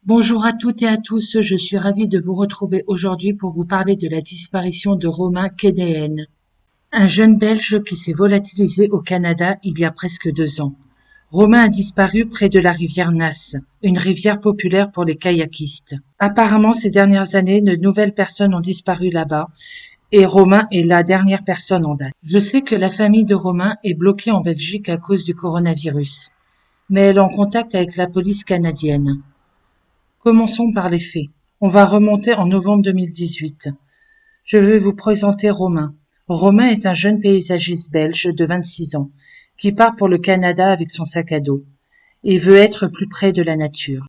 Bonjour à toutes et à tous, je suis ravie de vous retrouver aujourd'hui pour vous parler de la disparition de Romain Kédéhen, un jeune Belge qui s'est volatilisé au Canada il y a presque 2 ans. Romain a disparu près de la rivière Nass, une rivière populaire pour les kayakistes. Apparemment, ces dernières années, de nouvelles personnes ont disparu là-bas et Romain est la dernière personne en date. Je sais que la famille de Romain est bloquée en Belgique à cause du coronavirus, mais elle est en contact avec la police canadienne. Commençons par les faits. On va remonter en novembre 2018. Je vais vous présenter Romain. Romain est un jeune paysagiste belge de 26 ans qui part pour le Canada avec son sac à dos et veut être plus près de la nature.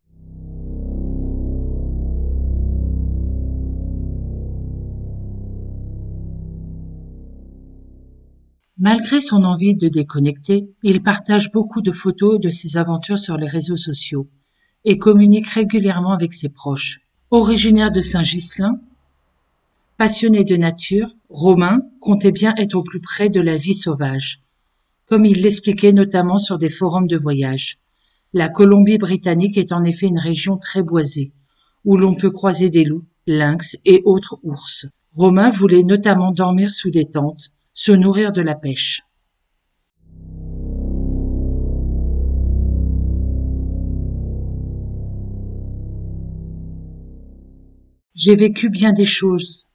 Malgré son envie de déconnecter, il partage beaucoup de photos de ses aventures sur les réseaux sociaux et communique régulièrement avec ses proches. Originaire de Saint-Ghislain, passionné de nature, Romain comptait bien être au plus près de la vie sauvage, comme il l'expliquait notamment sur des forums de voyage. La Colombie-Britannique est en effet une région très boisée, où l'on peut croiser des loups, lynx et autres ours. Romain voulait notamment dormir sous des tentes, se nourrir de la pêche. J'ai vécu bien des choses.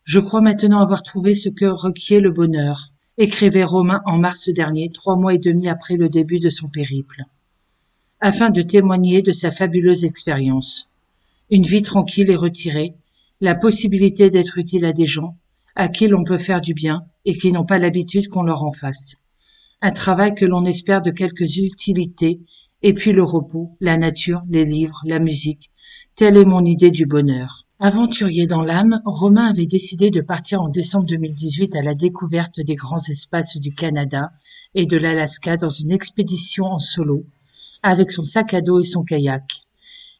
Je crois maintenant avoir trouvé ce que requiert le bonheur, écrivait Romain en mars dernier, 3 mois et demi après le début de son périple, afin de témoigner de sa fabuleuse expérience. Une vie tranquille et retirée, la possibilité d'être utile à des gens à qui l'on peut faire du bien et qui n'ont pas l'habitude qu'on leur en fasse. Un travail que l'on espère de quelques utilités, et puis le repos, la nature, les livres, la musique. Telle est mon idée du bonheur. Aventurier dans l'âme, Romain avait décidé de partir en décembre 2018 à la découverte des grands espaces du Canada et de l'Alaska dans une expédition en solo, avec son sac à dos et son kayak.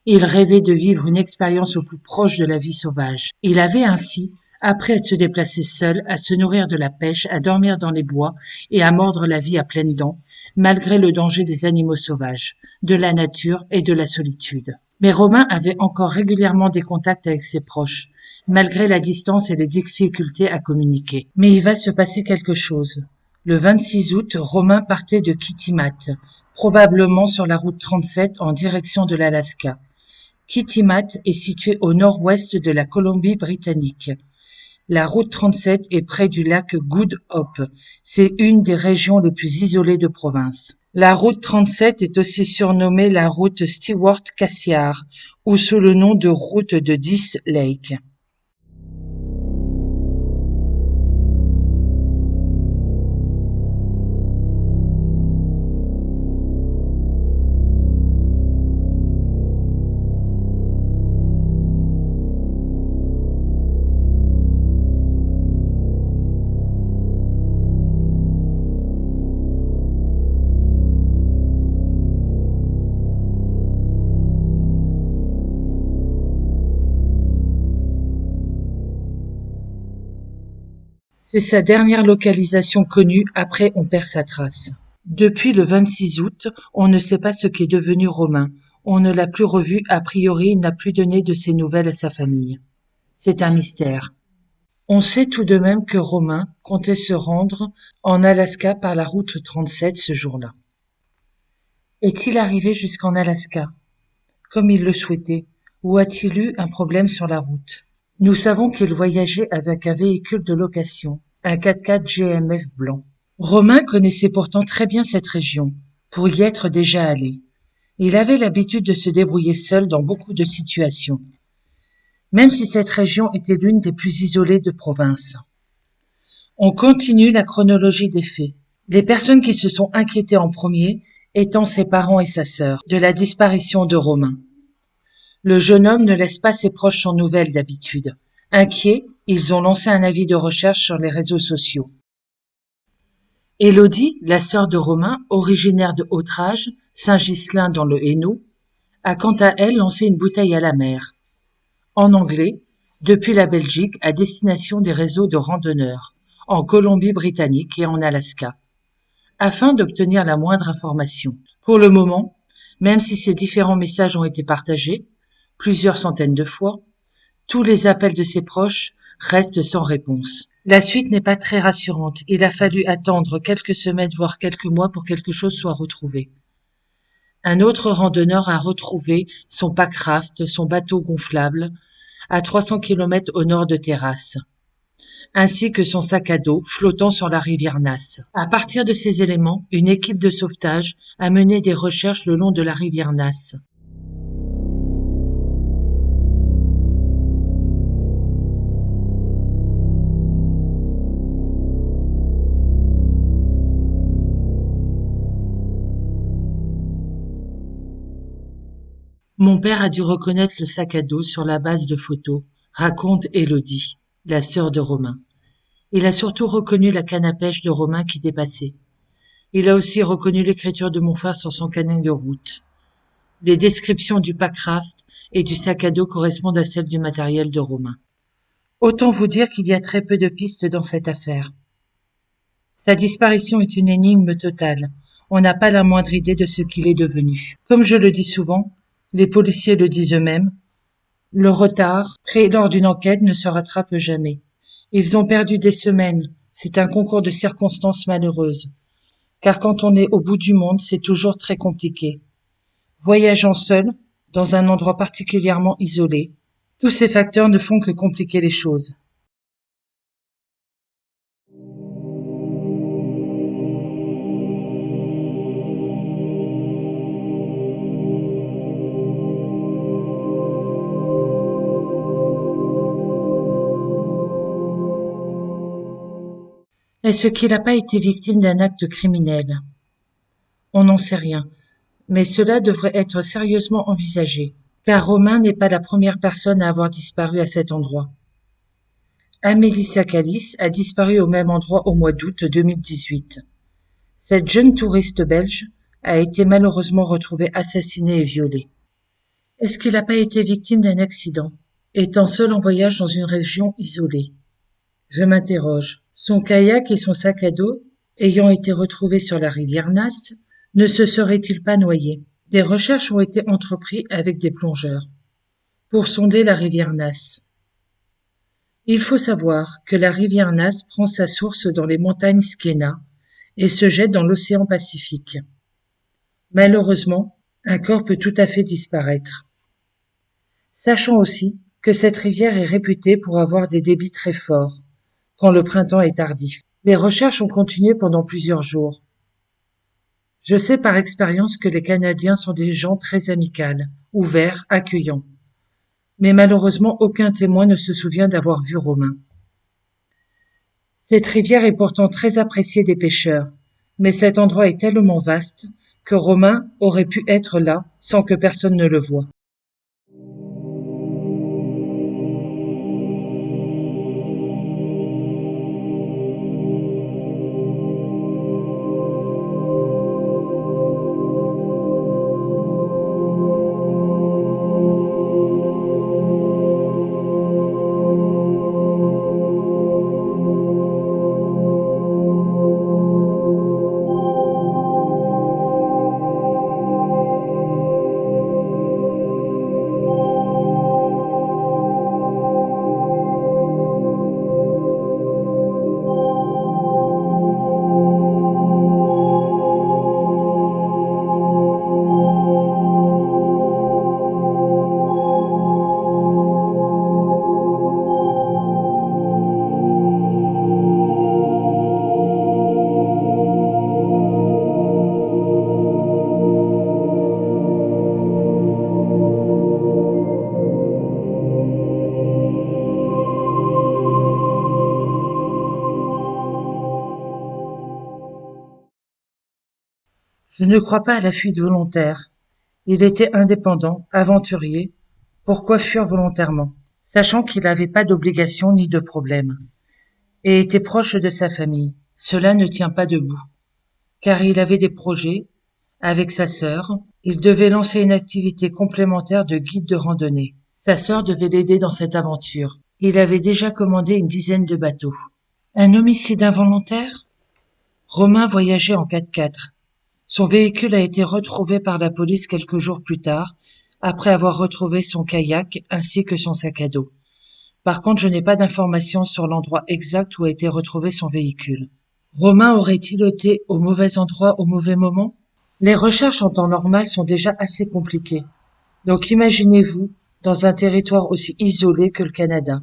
Il rêvait de vivre une expérience au plus proche de la vie sauvage. Il avait ainsi appris à se déplacer seul, à se nourrir de la pêche, à dormir dans les bois et à mordre la vie à pleines dents, malgré le danger des animaux sauvages, de la nature et de la solitude. Mais Romain avait encore régulièrement des contacts avec ses proches, malgré la distance et les difficultés à communiquer. Mais il va se passer quelque chose. Le 26 août, Romain partait de Kitimat, probablement sur la route 37 en direction de l'Alaska. Kitimat est situé au nord-ouest de la Colombie-Britannique. La route 37 est près du lac Good Hope. C'est une des régions les plus isolées de province. La route 37 est aussi surnommée la route Stewart-Cassiar ou sous le nom de route de Death Lake. C'est sa dernière localisation connue, après on perd sa trace. Depuis le 26 août, on ne sait pas ce qu'est devenu Romain. On ne l'a plus revu, a priori il n'a plus donné de ses nouvelles à sa famille. C'est un mystère. On sait tout de même que Romain comptait se rendre en Alaska par la route 37 ce jour-là. Est-il arrivé jusqu'en Alaska, comme il le souhaitait, ou a-t-il eu un problème sur la route? Nous savons qu'il voyageait avec un véhicule de location, un 4x4 GMF blanc. Romain connaissait pourtant très bien cette région, pour y être déjà allé. Il avait l'habitude de se débrouiller seul dans beaucoup de situations, même si cette région était l'une des plus isolées de province. On continue la chronologie des faits. Les personnes qui se sont inquiétées en premier étant ses parents et sa sœur de la disparition de Romain. Le jeune homme ne laisse pas ses proches sans nouvelles d'habitude. Inquiets, ils ont lancé un avis de recherche sur les réseaux sociaux. Élodie, la sœur de Romain, originaire de Hautrage, Saint-Ghislain dans le Hainaut, a quant à elle lancé une bouteille à la mer, en anglais, depuis la Belgique à destination des réseaux de randonneurs, en Colombie-Britannique et en Alaska, afin d'obtenir la moindre information. Pour le moment, même si ces différents messages ont été partagés, plusieurs centaines de fois, tous les appels de ses proches restent sans réponse. La suite n'est pas très rassurante. Il a fallu attendre quelques semaines, voire quelques mois pour que quelque chose soit retrouvé. Un autre randonneur a retrouvé son packraft, son bateau gonflable, à 300 km au nord de Terrasse, ainsi que son sac à dos flottant sur la rivière Nasse. À partir de ces éléments, une équipe de sauvetage a mené des recherches le long de la rivière Nasse. Mon père a dû reconnaître le sac à dos sur la base de photos, raconte Élodie, la sœur de Romain. Il a surtout reconnu la canne à pêche de Romain qui dépassait. Il a aussi reconnu l'écriture de mon frère sur son canet de route. Les descriptions du packraft et du sac à dos correspondent à celles du matériel de Romain. Autant vous dire qu'il y a très peu de pistes dans cette affaire. Sa disparition est une énigme totale. On n'a pas la moindre idée de ce qu'il est devenu. Comme je le dis souvent, les policiers le disent eux-mêmes, le retard créé lors d'une enquête ne se rattrape jamais. Ils ont perdu des semaines. C'est un concours de circonstances malheureuses. Car quand on est au bout du monde, c'est toujours très compliqué. Voyageant seul, dans un endroit particulièrement isolé, tous ces facteurs ne font que compliquer les choses. Est-ce qu'il n'a pas été victime d'un acte criminel? On n'en sait rien, mais cela devrait être sérieusement envisagé, car Romain n'est pas la première personne à avoir disparu à cet endroit. Amélie Sakalis a disparu au même endroit au mois d'août 2018. Cette jeune touriste belge a été malheureusement retrouvée assassinée et violée. Est-ce qu'il n'a pas été victime d'un accident, étant seul en voyage dans une région isolée? Je m'interroge. Son kayak et son sac à dos, ayant été retrouvés sur la rivière Nasse, ne se seraient-ils pas noyés? Des recherches ont été entreprises avec des plongeurs pour sonder la rivière Nasse. Il faut savoir que la rivière Nasse prend sa source dans les montagnes Skéna et se jette dans l'océan Pacifique. Malheureusement, un corps peut tout à fait disparaître. Sachant aussi que cette rivière est réputée pour avoir des débits très forts quand le printemps est tardif. Les recherches ont continué pendant plusieurs jours. Je sais par expérience que les Canadiens sont des gens très amicaux, ouverts, accueillants. Mais malheureusement, aucun témoin ne se souvient d'avoir vu Romain. Cette rivière est pourtant très appréciée des pêcheurs, mais cet endroit est tellement vaste que Romain aurait pu être là sans que personne ne le voie. Je ne crois pas à la fuite volontaire. Il était indépendant, aventurier. Pourquoi fuir volontairement, sachant qu'il n'avait pas d'obligation ni de problème, et était proche de sa famille? Cela ne tient pas debout, car il avait des projets. Avec sa sœur, il devait lancer une activité complémentaire de guide de randonnée. Sa sœur devait l'aider dans cette aventure. Il avait déjà commandé une dizaine de bateaux. Un homicide involontaire? Romain voyageait en 4x4. Son véhicule a été retrouvé par la police quelques jours plus tard, après avoir retrouvé son kayak ainsi que son sac à dos. Par contre, je n'ai pas d'informations sur l'endroit exact où a été retrouvé son véhicule. Romain aurait-il été au mauvais endroit au mauvais moment? Les recherches en temps normal sont déjà assez compliquées. Donc imaginez-vous dans un territoire aussi isolé que le Canada,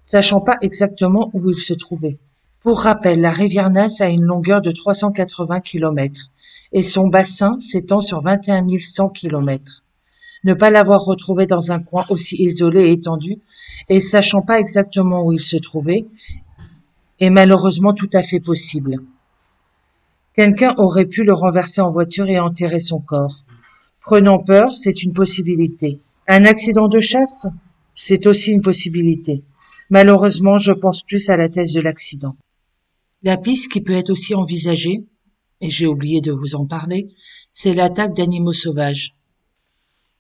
sachant pas exactement où il se trouvait. Pour rappel, la rivière Nasse a une longueur de 380 km et son bassin s'étend sur 21 100 km. Ne pas l'avoir retrouvé dans un coin aussi isolé et étendu, et sachant pas exactement où il se trouvait, est malheureusement tout à fait possible. Quelqu'un aurait pu le renverser en voiture et enterrer son corps. Prenant peur, c'est une possibilité. Un accident de chasse, c'est aussi une possibilité. Malheureusement, je pense plus à la thèse de l'accident. La piste qui peut être aussi envisagée, et j'ai oublié de vous en parler, c'est l'attaque d'animaux sauvages.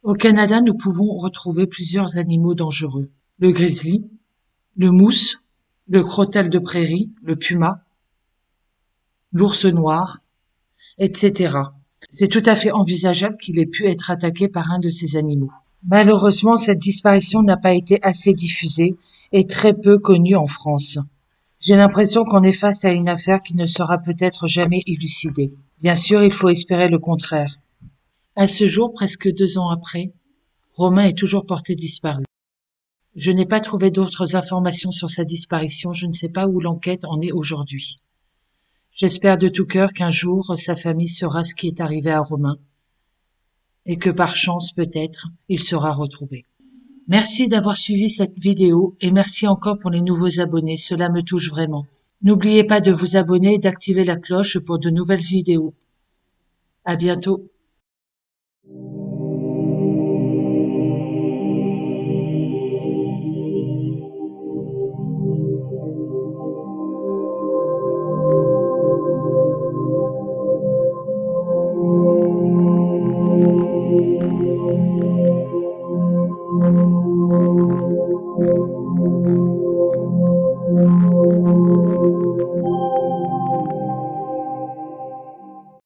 Au Canada, nous pouvons retrouver plusieurs animaux dangereux. Le grizzly, le moose, le crotale de prairie, le puma, l'ours noir, etc. C'est tout à fait envisageable qu'il ait pu être attaqué par un de ces animaux. Malheureusement, cette disparition n'a pas été assez diffusée et très peu connue en France. J'ai l'impression qu'on est face à une affaire qui ne sera peut-être jamais élucidée. Bien sûr, il faut espérer le contraire. À ce jour, presque 2 ans après, Romain est toujours porté disparu. Je n'ai pas trouvé d'autres informations sur sa disparition, je ne sais pas où l'enquête en est aujourd'hui. J'espère de tout cœur qu'un jour sa famille saura ce qui est arrivé à Romain et que par chance peut-être il sera retrouvé. Merci d'avoir suivi cette vidéo et merci encore pour les nouveaux abonnés, cela me touche vraiment. N'oubliez pas de vous abonner et d'activer la cloche pour de nouvelles vidéos. À bientôt.